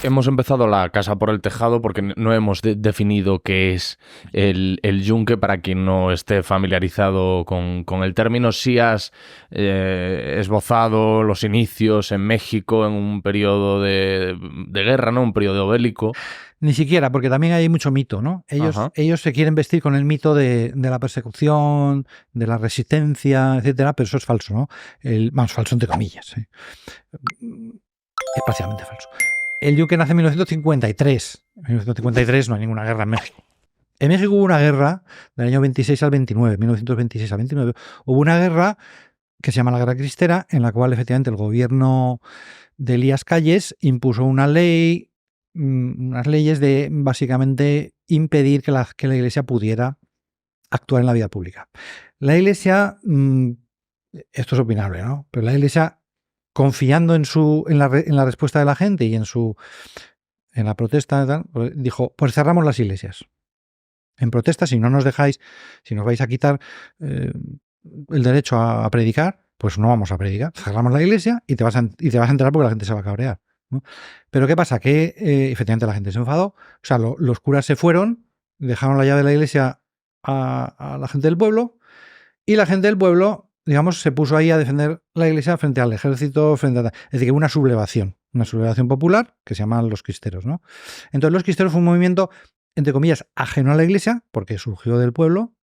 hemos empezado la casa por el tejado porque no hemos definido qué es el yunque. Para quien no esté familiarizado con el término, sí has esbozado los inicios en México en un periodo de guerra, ¿no? Un periodo bélico. Ni siquiera, porque también hay mucho mito, ¿no? Ellos se quieren vestir con el mito de la persecución, de la resistencia, etcétera, pero eso es falso, ¿no? Vamos, falso entre comillas. Es parcialmente falso. El yunque nace en 1953. En 1953 no hay ninguna guerra en México. En México hubo una guerra del año 26 al 29, 1926 al 29. Hubo una guerra que se llama la Guerra Cristera, en la cual efectivamente el gobierno de Elías Calles impuso una ley, unas leyes de básicamente impedir que la Iglesia pudiera actuar en la vida pública. La Iglesia, esto es opinable, ¿no? Pero la Iglesia, confiando en la respuesta de la gente y en la protesta, dijo, pues cerramos las iglesias. En protesta, si no nos dejáis, si nos vais a quitar el derecho a predicar, pues no vamos a predicar. Cerramos la iglesia y te vas a enterar porque la gente se va a cabrear, ¿no? Pero ¿qué pasa? Que efectivamente la gente se enfadó. O sea, los curas se fueron, dejaron la llave de la iglesia a la gente del pueblo, y la gente del pueblo, digamos, se puso ahí a defender la iglesia frente al ejército, es decir, que hubo una sublevación popular que se llaman los cristeros, ¿no? Entonces los cristeros fue un movimiento, entre comillas, ajeno a la iglesia, porque surgió del pueblo,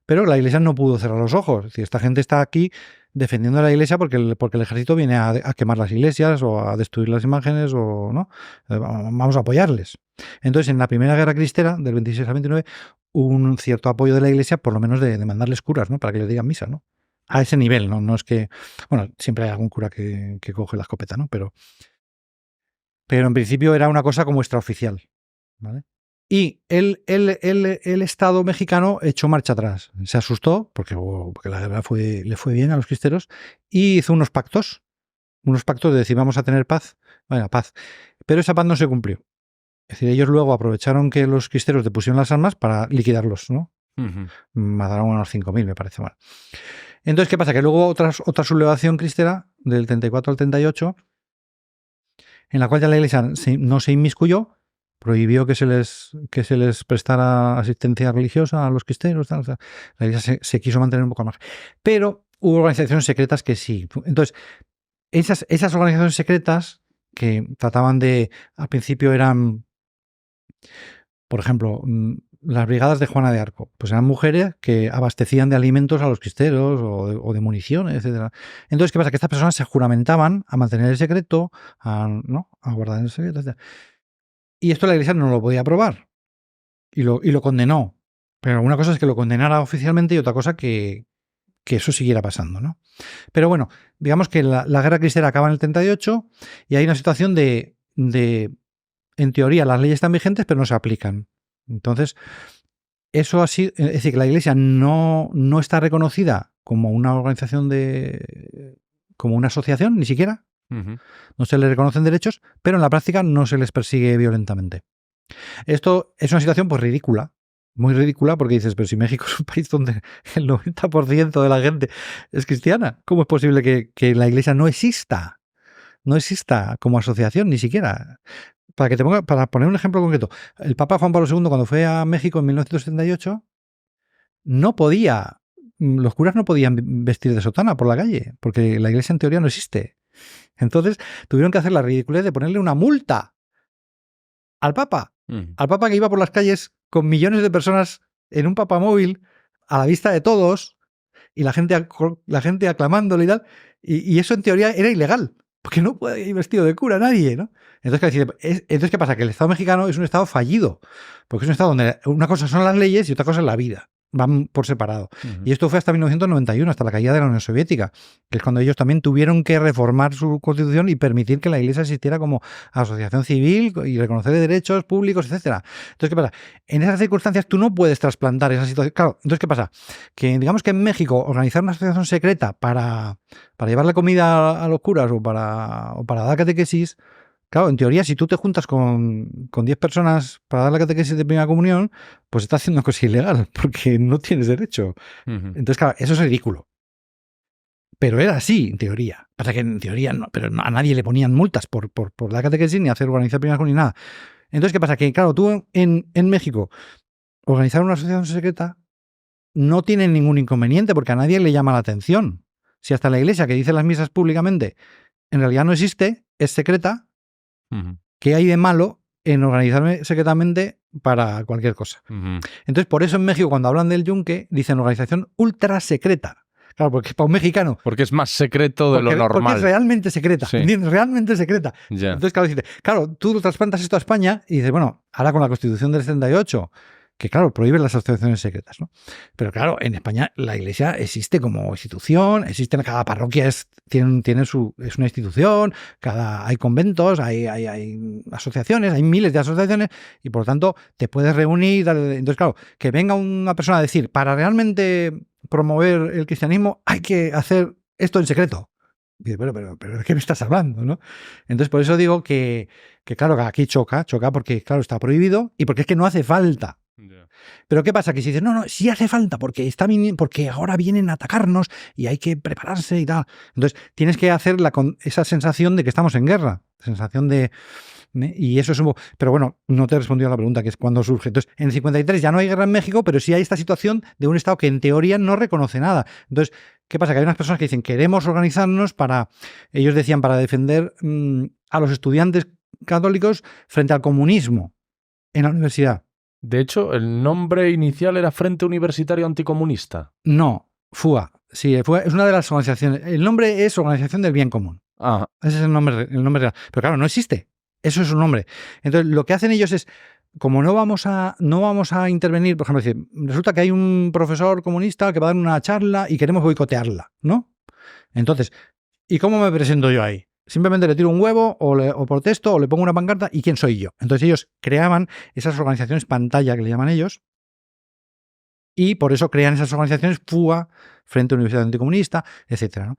pero la iglesia no pudo cerrar los ojos. Es decir, esta gente está aquí defendiendo a la iglesia porque el ejército viene a quemar las iglesias o a destruir las imágenes, o no. Vamos a apoyarles. Entonces, en la primera guerra cristera, del 26 al 29, hubo un cierto apoyo de la iglesia, por lo menos de mandarles curas, ¿no? Para que les digan misa, ¿no? A ese nivel, ¿no? No es que... Bueno, siempre hay algún cura que coge la escopeta, ¿no? Pero en principio era una cosa como extraoficial, ¿vale? Y el Estado mexicano echó marcha atrás. Se asustó, porque la guerra le fue bien a los cristeros, y hizo unos pactos de decir, vamos a tener paz. Bueno, paz. Pero esa paz no se cumplió. Es decir, ellos luego aprovecharon que los cristeros depusieron las armas para liquidarlos, ¿no? Mataron unos 5.000, me parece mal. Entonces, ¿qué pasa? Que luego otra sublevación cristera, del 34 al 38, en la cual ya la iglesia no se inmiscuyó, prohibió que se les prestara asistencia religiosa a los cristeros, tal, o sea, la iglesia se quiso mantener un poco más. Pero hubo organizaciones secretas que sí. Entonces, esas organizaciones secretas que trataban al principio eran, por ejemplo, las brigadas de Juana de Arco, pues eran mujeres que abastecían de alimentos a los cristeros o de municiones, etcétera. Entonces, ¿qué pasa? Que estas personas se juramentaban a mantener el secreto, a guardar el secreto, etcétera. Y esto la iglesia no lo podía aprobar y lo condenó. Pero una cosa es que lo condenara oficialmente y otra cosa que eso siguiera pasando, ¿no? Pero bueno, digamos que la guerra cristera acaba en el 38 y hay una situación de en teoría las leyes están vigentes pero no se aplican. Entonces, eso así, es decir, que la iglesia no está reconocida como una organización como una asociación, ni siquiera. No se les reconocen derechos, pero en la práctica no se les persigue violentamente. Esto es una situación pues ridícula, muy ridícula, porque dices, pero si México es un país donde el 90% de la gente es cristiana, ¿cómo es posible que la iglesia no exista? No exista como asociación, ni siquiera. Para poner un ejemplo concreto, el Papa Juan Pablo II, cuando fue a México en 1978, los curas no podían vestir de sotana por la calle, porque la iglesia en teoría no existe. Entonces tuvieron que hacer la ridiculez de ponerle una multa al Papa. Al Papa, que iba por las calles con millones de personas en un papamóvil a la vista de todos y la gente aclamándole y tal. Y eso en teoría era ilegal, porque no puede ir vestido de cura nadie, ¿no? Entonces, ¿qué pasa? Que el Estado mexicano es un Estado fallido, porque es un Estado donde una cosa son las leyes y otra cosa es la vida. Van por separado. Y esto fue hasta 1991, hasta la caída de la Unión Soviética, que es cuando ellos también tuvieron que reformar su constitución y permitir que la Iglesia existiera como asociación civil y reconocer derechos públicos, etcétera. Entonces, ¿qué pasa? En esas circunstancias tú no puedes trasplantar esa situación. Claro, entonces, ¿qué pasa? Que digamos que en México organizar una asociación secreta para llevarle comida a los curas o para dar catequesis. Claro, en teoría, si tú te juntas con 10 personas para dar la catequesis de primera comunión, pues estás haciendo una cosa ilegal, porque no tienes derecho. Entonces, claro, eso es ridículo. Pero era así, en teoría. Pasa que en teoría no, pero a nadie le ponían multas por la catequesis, ni hacer organizar primeras ni nada. Entonces, ¿qué pasa? Que, claro, tú en México, organizar una asociación secreta no tiene ningún inconveniente porque a nadie le llama la atención. Si hasta la iglesia que dice las misas públicamente en realidad no existe, es secreta, ¿qué hay de malo en organizarme secretamente para cualquier cosa? Entonces, por eso en México, cuando hablan del yunque, dicen organización ultra secreta. Claro, porque para un mexicano... Porque es más secreto de lo normal. Porque es realmente secreta. Sí. Realmente secreta. Yeah. Entonces, claro, tú trasplantas esto a España y dices, bueno, ahora con la Constitución del 78, que claro, prohíbe las asociaciones secretas, ¿no? Pero claro, en España la Iglesia existe como institución, cada parroquia es una institución, hay conventos, hay asociaciones, hay miles de asociaciones y por lo tanto te puedes reunir. Entonces, claro, que venga una persona a decir, para realmente promover el cristianismo hay que hacer esto en secreto. Y dice, pero ¿de qué me estás hablando? ¿No? Entonces, por eso digo que claro, que aquí choca porque, claro, está prohibido y porque es que no hace falta. Yeah. Pero ¿qué pasa? Que si dices, no, sí hace falta porque ahora vienen a atacarnos y hay que prepararse y tal. Entonces, tienes que hacer esa sensación de que estamos en guerra, sensación de... Y eso es un... Pero bueno, no te he respondido a la pregunta, que es cuándo surge. Entonces, en el 53 ya no hay guerra en México, pero sí hay esta situación de un Estado que en teoría no reconoce nada. Entonces, ¿qué pasa? Que hay unas personas que dicen, queremos organizarnos ellos decían, para defender a los estudiantes católicos frente al comunismo en la universidad. De hecho, el nombre inicial era Frente Universitario Anticomunista. No, FUA. Sí, FUA es una de las organizaciones. El nombre es Organización del Bien Común. Ah. Ese es el nombre real. Pero claro, no existe. Eso es su nombre. Entonces, lo que hacen ellos es, como no vamos a intervenir, por ejemplo, decir, resulta que hay un profesor comunista que va a dar una charla y queremos boicotearla, ¿no? Entonces, ¿y cómo me presento yo ahí? Simplemente le tiro un huevo o protesto o le pongo una pancarta y ¿quién soy yo? Entonces ellos creaban esas organizaciones pantalla que le llaman ellos y por eso crean esas organizaciones FUA, Frente Universitario Anticomunista, etcétera, ¿no?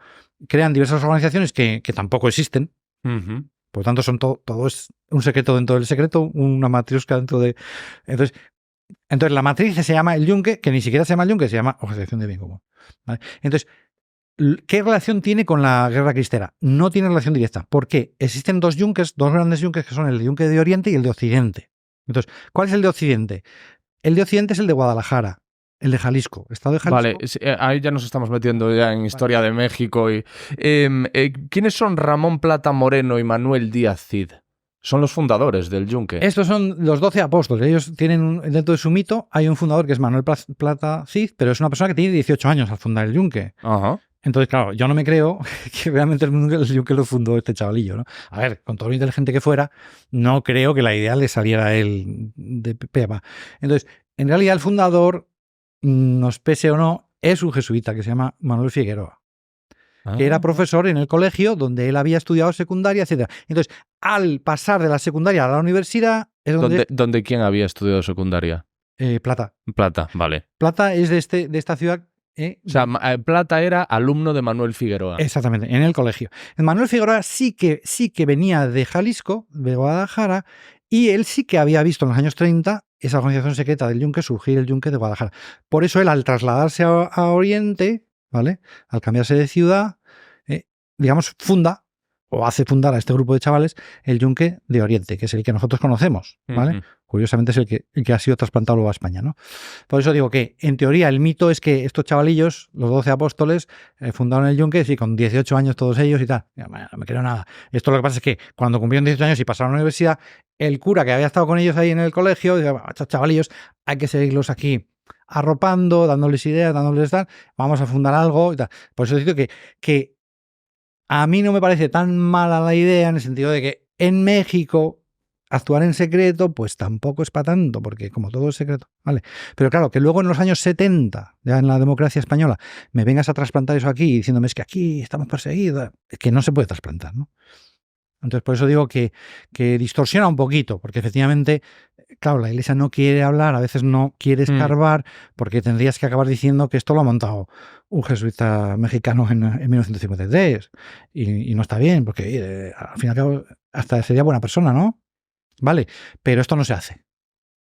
Crean diversas organizaciones que tampoco existen. Uh-huh. Por lo tanto, todo es un secreto dentro del secreto, una matriosca dentro de... Entonces la matriz se llama el yunque, que ni siquiera se llama el yunque, se llama Organización de Bien Común. ¿Vale? Entonces, ¿qué relación tiene con la guerra cristera? No tiene relación directa. ¿Por qué? Existen dos grandes yunques, que son el yunque de Oriente y el de Occidente. Entonces, ¿cuál es el de Occidente? El de Occidente es el de Guadalajara, el de Jalisco, Estado de Jalisco. Vale, ahí ya nos estamos metiendo ya en historia de México. ¿Quiénes son Ramón Plata Moreno y Manuel Díaz Cid? Son los fundadores del yunque. Estos son los 12 apóstoles. Ellos tienen, dentro de su mito, hay un fundador que es Manuel Plata Cid, pero es una persona que tiene 18 años al fundar el yunque. Ajá. Entonces, claro, yo no me creo que realmente el yunque lo fundó este chavalillo, ¿no? A ver, con todo lo inteligente que fuera, no creo que la idea le saliera a él de pepa. Entonces, en realidad el fundador, nos pese o no, es un jesuita que se llama Manuel Figueroa, que era profesor en el colegio donde él había estudiado secundaria, etc. Entonces, al pasar de la secundaria a la universidad... es ¿Dónde quién había estudiado secundaria? Plata. Plata, vale. Plata es de esta ciudad... O sea, Plata era alumno de Manuel Figueroa. Exactamente, en el colegio. Manuel Figueroa sí que venía de Jalisco, de Guadalajara, y él sí que había visto en los años 30 esa organización secreta del yunque surgir el yunque de Guadalajara. Por eso él, al trasladarse a Oriente, ¿vale? Al cambiarse de ciudad, digamos, funda o hace fundar a este grupo de chavales el yunque de Oriente, que es el que nosotros conocemos, ¿vale? Uh-huh. Curiosamente es el que ha sido trasplantado luego a España, ¿no? Por eso digo que, en teoría, el mito es que estos chavalillos, los 12 apóstoles, fundaron el yunque, sí, con 18 años todos ellos y tal. No me creo nada. Esto lo que pasa es que cuando cumplieron 18 años y pasaron a la universidad, el cura que había estado con ellos ahí en el colegio, dice, estos chavalillos hay que seguirlos aquí arropando, dándoles ideas, dándoles tal, vamos a fundar algo y tal. Por eso digo que a mí no me parece tan mala la idea en el sentido de que en México actuar en secreto pues tampoco es para tanto, porque como todo es secreto, ¿vale? Pero claro, que luego en los años 70, ya en la democracia española, me vengas a trasplantar eso aquí diciéndome es que aquí estamos perseguidos, es que no se puede trasplantar, ¿no? Entonces, por eso digo que distorsiona un poquito, porque efectivamente, claro, la Iglesia no quiere hablar, a veces no quiere escarbar, porque tendrías que acabar diciendo que esto lo ha montado un jesuita mexicano en 1953, y no está bien, porque al fin y al cabo hasta sería buena persona, ¿no? Vale, pero esto no se hace.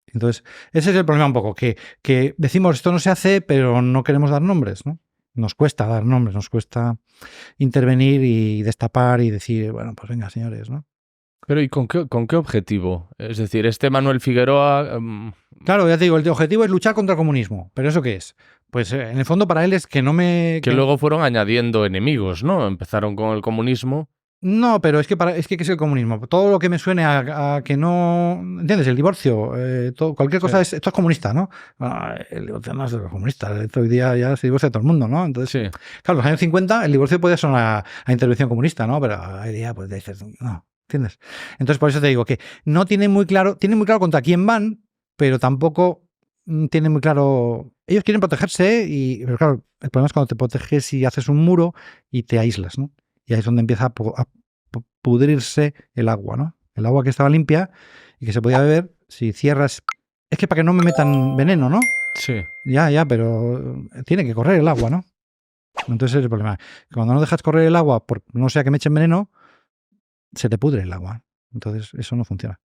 Entonces, ese es el problema un poco, que decimos esto no se hace, pero no queremos dar nombres, ¿no? nos cuesta dar nombres, nos cuesta intervenir y destapar y decir, bueno, pues venga, señores, ¿no? Pero ¿y con qué objetivo? Es decir, este Manuel Figueroa... Claro, ya te digo, el objetivo es luchar contra el comunismo. ¿Pero eso qué es? Pues en el fondo para él es que no me... Que luego fueron añadiendo enemigos, ¿no? Empezaron con el comunismo. No, pero es que ¿qué es el comunismo? Todo lo que me suene a que no... ¿Entiendes? El divorcio, cualquier cosa, esto es comunista, ¿no? El divorcio no es comunista. Hoy día ya se divorcia todo el mundo, ¿no? Entonces, sí. Claro, en los años 50 el divorcio podía sonar a intervención comunista, ¿no? Pero hoy día pues dices, no, ¿entiendes? Entonces por eso te digo que no tienen muy claro contra quién van, pero tampoco tienen muy claro... Ellos quieren protegerse, pero claro, el problema es cuando te proteges y haces un muro y te aíslas, ¿no? Y ahí es donde empieza a pudrirse el agua, ¿no? El agua que estaba limpia y que se podía beber, si cierras... Es que para que no me metan veneno, ¿no? Sí. Ya, pero tiene que correr el agua, ¿no? Entonces ese es el problema. Cuando no dejas correr el agua, por no sea que me echen veneno, se te pudre el agua. Entonces eso no funciona.